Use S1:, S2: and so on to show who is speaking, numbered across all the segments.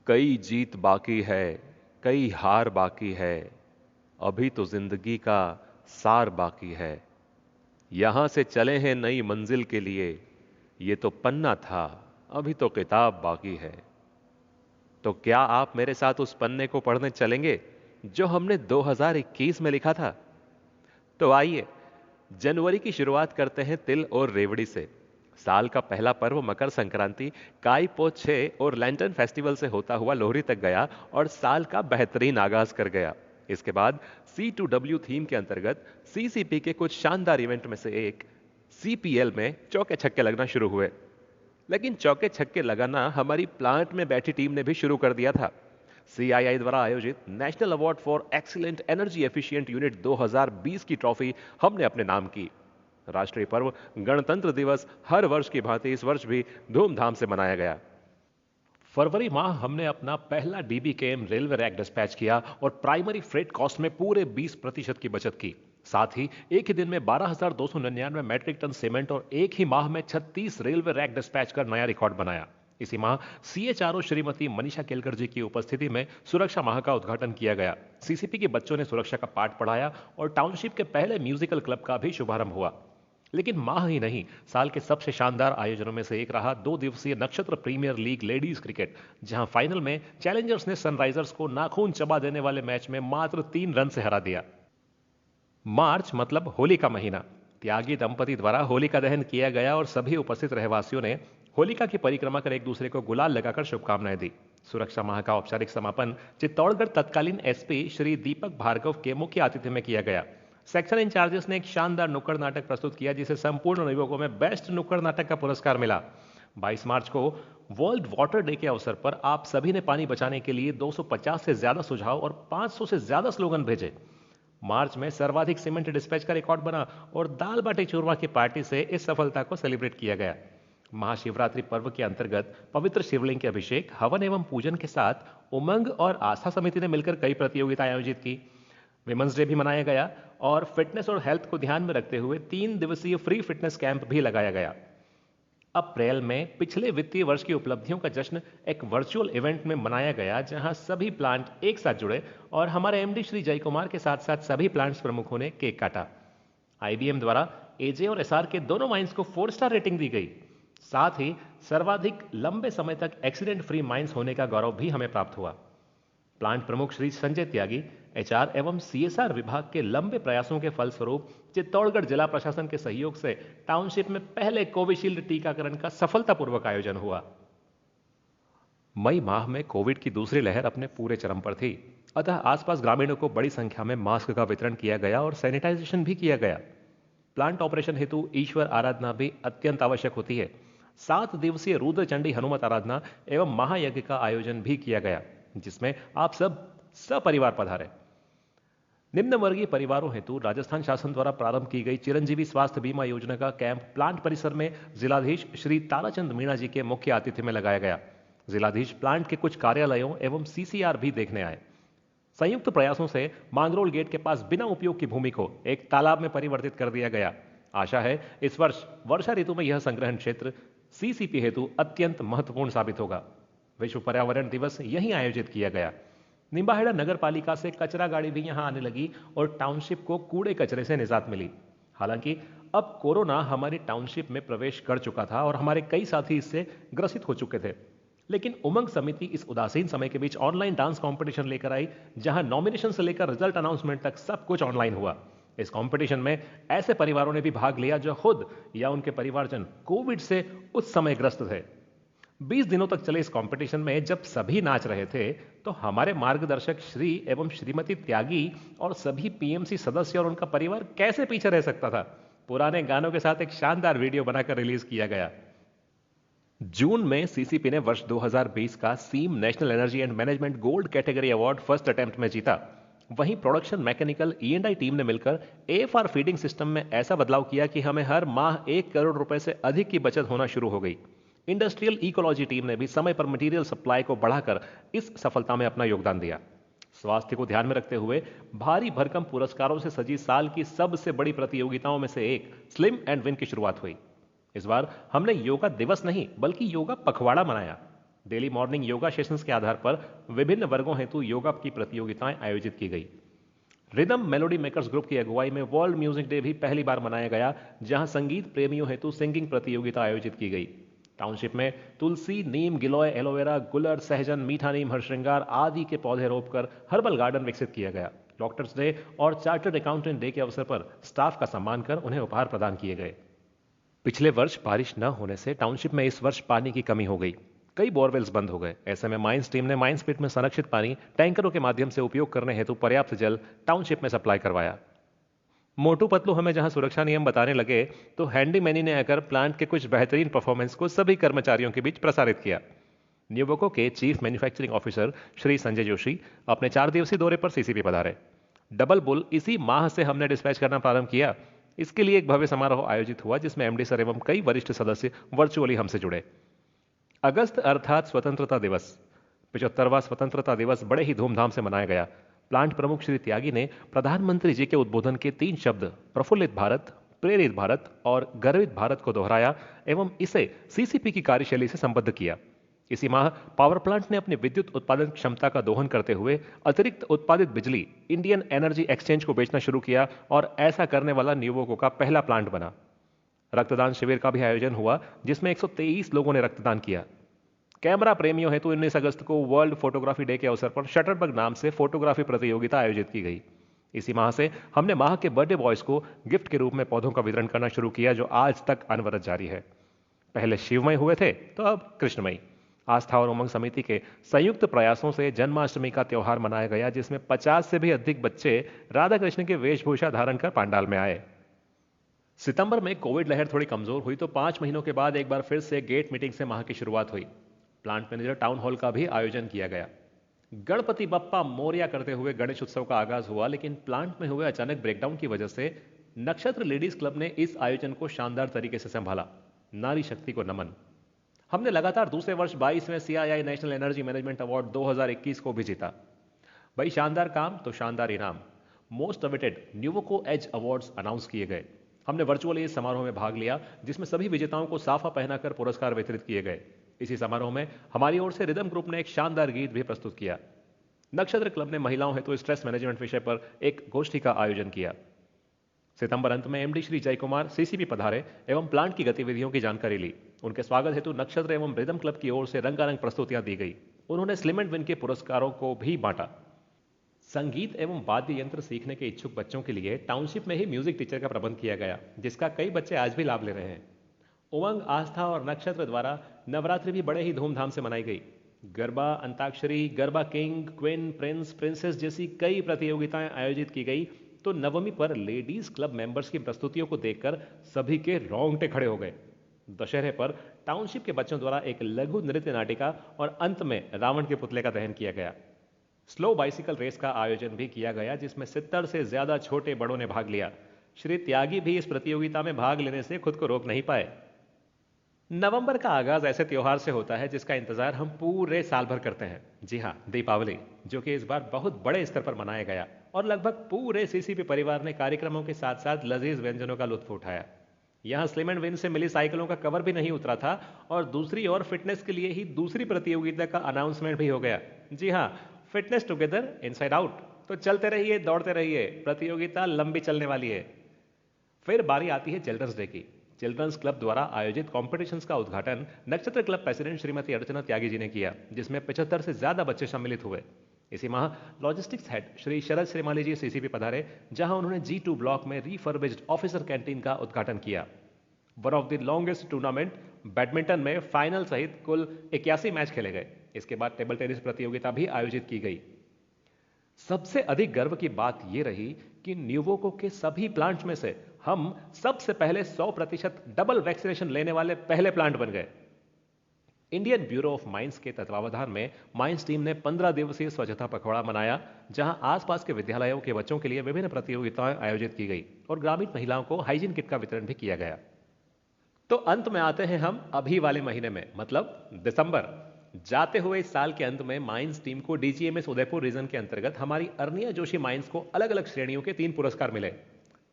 S1: कई जीत बाकी है, कई हार बाकी है, अभी तो जिंदगी का सार बाकी है। यहां से चले हैं नई मंजिल के लिए, ये तो पन्ना था, अभी तो किताब बाकी है। तो क्या आप मेरे साथ उस पन्ने को पढ़ने चलेंगे जो हमने 2021 में लिखा था? तो आइए जनवरी की शुरुआत करते हैं तिल और रेवड़ी से। साल का पहला पर्व मकर संक्रांति काई पो छे और लैंटर्न फेस्टिवल से होता हुआ लोहड़ी तक गया और साल का बेहतरीन आगाज कर गया। इसके बाद C2W थीम के अंतर्गत सीसीपी के कुछ शानदार इवेंट में से एक सीपीएल में चौके छक्के लगना शुरू हुए। लेकिन चौके छक्के लगाना हमारी प्लांट में बैठी टीम ने भी शुरू कर दिया था। सीआईआई द्वारा आयोजित national award for excellent energy efficient unit 2020 की ट्रॉफी हमने अपने नाम की। राष्ट्रीय पर्व गणतंत्र दिवस हर वर्ष की भांति इस वर्ष भी धूमधाम से मनाया गया।
S2: फरवरी माह हमने अपना पहला डीबीकेएम रेलवे रैक डिस्पैच किया और प्राइमरी फ्रेट कॉस्ट में पूरे 20% की बचत की। साथ ही एक ही दिन में 12,299 मैट्रिक टन सीमेंट और एक ही माह में 36 रेलवे रैक डिस्पैच कर नया रिकॉर्ड बनाया। इसी माह सीएचआरओ श्रीमती मनीषा केलकर जी की उपस्थिति में सुरक्षा माह का उद्घाटन किया गया। सीसीपी के बच्चों ने सुरक्षा का पाठ पढ़ाया और टाउनशिप के पहले म्यूजिकल क्लब का भी शुभारंभ हुआ। लेकिन माह ही नहीं, साल के सबसे शानदार आयोजनों में से एक रहा 2 दिवसीय नक्षत्र प्रीमियर लीग लेडीज क्रिकेट, जहां फाइनल में चैलेंजर्स ने सनराइजर्स को नाखून चबा देने वाले मैच में मात्र 3 रन से हरा दिया। मार्च मतलब होली का महीना। त्यागी दंपति द्वारा होलिका दहन किया गया और सभी उपस्थित रहवासियों ने होलिका की परिक्रमा कर एक दूसरे को गुलाल लगाकर शुभकामनाएं दी। सुरक्षा माह का औपचारिक समापन चित्तौड़गढ़ तत्कालीन एसपी श्री दीपक भार्गव के मुख्य आतिथ्य में किया गया। सेक्शन इंचार्जेस ने एक शानदार नुक्कड़ नाटक प्रस्तुत किया जिसे संपूर्ण युवकों में बेस्ट नुक्कड़ नाटक का पुरस्कार मिला। 22 मार्च को वर्ल्ड वाटर डे के अवसर पर आप सभी ने पानी बचाने के लिए 250 से ज्यादा सुझाव और 500 से ज्यादा स्लोगन भेजे। मार्च में सर्वाधिक सीमेंट डिस्पैच का रिकॉर्ड बना और दाल बाटी चूरमा की पार्टी से इस सफलता को सेलिब्रेट किया गया। महाशिवरात्रि पर्व के अंतर्गत पवित्र शिवलिंग के अभिषेक, हवन एवं पूजन के साथ उमंग और आस्था समिति ने मिलकर कई प्रतियोगिताएं आयोजित की। विमेंस डे भी मनाया गया और फिटनेस और हेल्थ को ध्यान में रखते हुए 3 दिवसीय फ्री फिटनेस कैंप भी लगाया गया। अप्रैल में पिछले वित्तीय वर्ष की उपलब्धियों का जश्न एक वर्चुअल इवेंट में मनाया गया, जहां सभी प्लांट एक साथ जुड़े और हमारे एमडी श्री जय कुमार के साथ साथ सभी प्लांट्स प्रमुखों ने केक काटा। आईबीएम द्वारा एजे और एसआर के दोनों माइंस को 4 स्टार रेटिंग दी गई। साथ ही सर्वाधिक लंबे समय तक एक्सीडेंट फ्री माइंस होने का गौरव भी हमें प्राप्त हुआ। प्लांट प्रमुख श्री संजय त्यागी एचआर एवं सीएसआर विभाग के लंबे प्रयासों के फलस्वरूप चित्तौड़गढ़ जिला प्रशासन के सहयोग से टाउनशिप में पहले कोविशील्ड टीकाकरण का सफलतापूर्वक आयोजन हुआ। मई माह में कोविड की दूसरी लहर अपने पूरे चरम पर थी, अतः आसपास ग्रामीणों को बड़ी संख्या में मास्क का वितरण किया गया और सैनिटाइजेशन भी किया गया। प्लांट ऑपरेशन हेतु ईश्वर आराधना भी अत्यंत आवश्यक होती है। 7 दिवसीय रुद्र चंडी हनुमत आराधना एवं महायज्ञ का आयोजन भी किया गया, जिसमें आप सब सपरिवार पधारे। निम्न वर्गीय परिवारों हेतु राजस्थान शासन द्वारा प्रारंभ की गई चिरंजीवी स्वास्थ्य बीमा योजना का कैंप प्लांट परिसर में जिलाधीश श्री ताराचंद मीणा जी के मुख्य आतिथ्य में लगाया गया। जिलाधीश प्लांट के कुछ कार्यालयों एवं सीसीआर भी देखने आए। संयुक्त प्रयासों से मांगरोल गेट के पास बिना उपयोग की भूमि को एक तालाब में परिवर्तित कर दिया गया। आशा है इस वर्ष वर्षा ऋतु में यह संग्रहण क्षेत्र सीसीपी हेतु अत्यंत महत्वपूर्ण साबित होगा। विश्व पर्यावरण दिवस यहीं आयोजित किया गया। निम्बाहेड़ा नगर पालिका से कचरा गाड़ी भी यहां आने लगी और टाउनशिप को कूड़े कचरे से निजात मिली। हालांकि अब कोरोना हमारी टाउनशिप में प्रवेश कर चुका था और हमारे कई साथी इससे ग्रसित हो चुके थे, लेकिन उमंग समिति इस उदासीन समय के बीच ऑनलाइन डांस कंपटीशन लेकर आई, जहां नॉमिनेशन से लेकर रिजल्ट अनाउंसमेंट तक सब कुछ ऑनलाइन हुआ। इस कंपटीशन में ऐसे परिवारों ने भी भाग लिया जो खुद या उनके परिवारजन कोविड से उस समय ग्रस्त थे। 20 दिनों तक चले इस कंपटीशन में जब सभी नाच रहे थे तो हमारे मार्गदर्शक श्री एवं श्रीमती त्यागी और सभी पीएमसी सदस्य और उनका परिवार कैसे पीछे रह सकता था। पुराने गानों के साथ एक शानदार वीडियो बनाकर रिलीज किया गया। जून में सीसीपी ने वर्ष 2020 का सीम national energy and management gold category award first attempt में जीता। वहीं प्रोडक्शन मैकेनिकल ई&आई टीम ने मिलकर एएफआर फीडिंग सिस्टम में ऐसा बदलाव किया कि हमें हर माह 1 करोड़ रुपए से अधिक की बचत होना शुरू हो गई। इंडस्ट्रियल इकोलॉजी टीम ने भी समय पर मटेरियल सप्लाई को बढ़ाकर इस सफलता में अपना योगदान दिया। स्वास्थ्य को ध्यान में रखते हुए भारी भरकम पुरस्कारों से सजी साल की सबसे बड़ी प्रतियोगिताओं में से एक स्लिम एंड विन की शुरुआत हुई। इस बार हमने योगा दिवस नहीं बल्कि योगा पखवाड़ा मनाया। डेली मॉर्निंग योगा सेशंस के आधार पर विभिन्न वर्गों हेतु योगा की प्रतियोगिताएं आयोजित की गई। रिदम मेलोडी मेकर्स ग्रुप की अगुवाई में वर्ल्ड म्यूजिक डे भी पहली बार मनाया गया, जहां संगीत प्रेमियों हेतु सिंगिंग प्रतियोगिता आयोजित की गई। टाउनशिप में तुलसी, नीम, गिलोय, एलोवेरा, गुलर, सहजन, मीठा नीम, हरश्रृंगार आदि के पौधे रोपकर हर्बल गार्डन विकसित किया गया। डॉक्टर्स डे और चार्टर्ड अकाउंटेंट डे के अवसर पर स्टाफ का सम्मान कर उन्हें उपहार प्रदान किए गए। पिछले वर्ष बारिश न होने से टाउनशिप में इस वर्ष पानी की कमी हो गई। कई बोरवेल्स बंद हो गए। ऐसे में माइंस टीम ने माइंस पिट में संरक्षित पानी टैंकरों के माध्यम से उपयोग करने हेतु पर्याप्त जल टाउनशिप में सप्लाई करवाया। मोटू पतलू हमें जहां सुरक्षा नियम बताने लगे तो हैंडी मैनी ने आकर प्लांट के कुछ बेहतरीन परफॉर्मेंस को सभी कर्मचारियों के बीच प्रसारित किया। न्यूवोको के chief manufacturing officer Shri Sanjay Joshi अपने 4 दिवसीय दौरे पर सीसीपी पधारे। डबल बुल इसी माह से हमने डिस्पैच करना प्रारंभ किया। इसके लिए एक भव्य समारोह आयोजित हुआ जिसमें एमडी सर एवं कई वरिष्ठ सदस्य वर्चुअली हमसे जुड़े। अगस्त अर्थात स्वतंत्रता दिवस, 75वां स्वतंत्रता दिवस बड़े ही धूमधाम से मनाया गया। प्लांट प्रमुख श्री त्यागी ने प्रधानमंत्री जी के उद्बोधन के 3 शब्द प्रफुल्लित भारत, प्रेरित भारत और गर्वित भारत को दोहराया एवं इसे सीसीपी की कार्यशैली से संबद्ध किया। इसी माह पावर प्लांट ने अपनी विद्युत उत्पादन क्षमता का दोहन करते हुए अतिरिक्त उत्पादित बिजली इंडियन एनर्जी एक्सचेंज को बेचना शुरू किया और ऐसा करने वाला न्यूवोको का पहला प्लांट बना। रक्तदान शिविर का भी आयोजन हुआ जिसमें 123 लोगों ने रक्तदान किया। कैमरा प्रेमियों हेतु 19 अगस्त को वर्ल्ड फोटोग्राफी डे के अवसर पर शटरबग नाम से फोटोग्राफी प्रतियोगिता आयोजित की गई। इसी माह से हमने माह के बर्थडे बॉयज को गिफ्ट के रूप में पौधों का वितरण करना शुरू किया, जो आज तक अनवरत जारी है। पहले शिवमय हुए थे तो अब कृष्णमयी। आस्था और उमंग समिति के संयुक्त प्रयासों से जन्माष्टमी का त्यौहार मनाया गया, जिसमें 50 से भी अधिक बच्चे राधा कृष्ण के वेशभूषा धारण कर पंडाल में आए। सितंबर में कोविड लहर थोड़ी कमजोर हुई तो 5 महीनों के बाद एक बार फिर से गेट मीटिंग से माह की शुरुआत हुई। प्लांट मैनेजर टाउन हॉल का भी आयोजन किया गया। गणपति बप्पा मोरिया करते हुए गणेश उत्सव का आगाज हुआ, लेकिन प्लांट में हुए अचानक ब्रेकडाउन की वजह से नक्षत्र लेडीज क्लब ने इस आयोजन को शानदार तरीके से संभाला। नारी शक्ति को नमन। हमने लगातार दूसरे वर्ष 22वें CII national energy management award 2021 को भी जीता। भाई शानदार काम तो शानदार इनाम। Most awaited Nuvoco edge awards announce किए गए। हमने वर्चुअली इस समारोह में भाग लिया जिसमें सभी विजेताओं को साफा पहनाकर पुरस्कार वितरित किए गए। इसी समारोह में हमारी ओर से रिदम ग्रुप ने एक शानदार गीत भी प्रस्तुत किया। नक्षत्र क्लब ने महिलाओं हेतु स्ट्रेस मैनेजमेंट विषय पर एक गोष्ठी का आयोजन किया। सितंबर अंत में एमडी श्री जय कुमार सीसीपी पधारे एवं प्लांट की गतिविधियों की जानकारी ली। उनके स्वागत हेतु नक्षत्र एवं रिदम क्लब की ओर से रंगारंग प्रस्तुतियां दी गई। उन्होंने स्लिम एंड विन के पुरस्कारों को भी बांटा। संगीत एवं वाद्य यंत्र सीखने के इच्छुक बच्चों के लिए टाउनशिप में ही म्यूजिक टीचर का प्रबंध किया गया, जिसका कई बच्चे आज भी लाभ ले रहे हैं। उमंग, आस्था और नक्षत्र द्वारा नवरात्रि भी बड़े ही धूमधाम से मनाई गई। Garba, antakshari, garba king, queen, Prince, princess जैसी कई प्रतियोगिताएं आयोजित की गई तो नवमी पर लेडीज क्लब मेंबर्स की प्रस्तुतियों को देखकर सभी के रोंगटे खड़े हो गए। दशहरे पर टाउनशिप के बच्चों द्वारा एक लघु नृत्य नाटिका और अंत में रावण के पुतले का दहन किया गया। स्लो बाइसिकल रेस का आयोजन भी किया गया जिसमें 70 से ज्यादा छोटे बड़ों ने भाग लिया। श्री त्यागी भी इस प्रतियोगिता में भाग लेने से खुद को रोक नहीं पाए। नवंबर का आगाज ऐसे त्योहार से होता है जिसका इंतजार हम पूरे साल भर करते हैं। जी हां, दीपावली, जो कि इस बार बहुत बड़े स्तर पर मनाया गया और लगभग पूरे सीसीपी परिवार ने कार्यक्रमों के साथ साथ लजीज व्यंजनों का लुत्फ उठाया। यहां स्लिम एंड विन से मिली साइकिलों का कवर भी नहीं उतरा था और दूसरी ओर फिटनेस के लिए ही दूसरी प्रतियोगिता का अनाउंसमेंट भी हो गया। जी हां, फिटनेस टुगेदर इनसाइड आउट। तो चलते रहिए, दौड़ते रहिए, प्रतियोगिता लंबी चलने वाली है। फिर बारी आती है चिल्ड्रंस डे की। चिल्ड्रंस क्लब द्वारा आयोजित कॉम्पिटिशन्स का उद्घाटन नक्षत्र क्लब प्रेसिडेंट श्रीमती अर्चना त्यागी जी ने किया, जिसमें 75 से ज्यादा बच्चे सम्मिलित हुए। इसी माह लॉजिस्टिक्स हेड श्री शरद श्रीमाली जी सीसीपी पधारे, जहां उन्होंने G2 ब्लॉक में रिफर्बिश्ड ऑफिसर कैंटीन का उद्घाटन किया। One of the longest tournament badminton में फाइनल सहित कुल 81 मैच खेले गए। इसके बाद टेबल टेनिस प्रतियोगिता भी आयोजित की गई। सबसे अधिक गर्व की बात यह रही कि न्यूवोको के सभी प्लांट्स में से हम सबसे पहले 100% डबल वैक्सीनेशन लेने वाले पहले प्लांट बन गए। इंडियन ब्यूरो ऑफ माइंस के तत्वावधान में माइंस टीम ने 15 दिवसीय स्वच्छता पखवाड़ा मनाया, जहां आसपास के विद्यालयों के बच्चों के लिए विभिन्न प्रतियोगिताएं आयोजित की गई और ग्रामीण महिलाओं को हाइजीन किट का वितरण भी किया गया। तो अंत में आते हैं हम अभी वाले महीने में, मतलब दिसंबर। जाते हुए इस साल के अंत में माइंस टीम को DGMS उदयपुर रीजन के अंतर्गत हमारी अर्निया जोशी माइंस को अलग अलग श्रेणियों के 3 पुरस्कार मिले।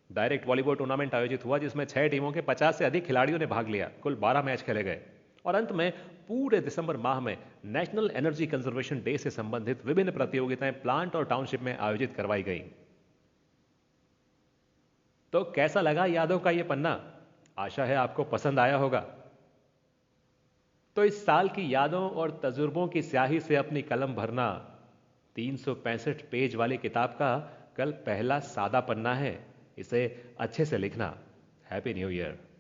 S2: डायरेक्ट वॉलीबॉल टूर्नामेंट आयोजित हुआ जिसमें 6 टीमों के 50 से अधिक खिलाड़ियों ने भाग लिया। कुल 12 मैच खेले गए और अंत में पूरे दिसंबर माह में नेशनल एनर्जी कंजर्वेशन डे से संबंधित विभिन्न प्रतियोगिताएं प्लांट और टाउनशिप में आयोजित करवाई गई। तो कैसा लगा यादों का यह पन्ना? आशा है आपको पसंद आया होगा। तो इस साल की यादों और तजुर्बों की स्याही से अपनी कलम भरना 365 पेज वाली किताब का कल पहला सादा पन्ना है। इसे अच्छे से लिखना। Happy new year.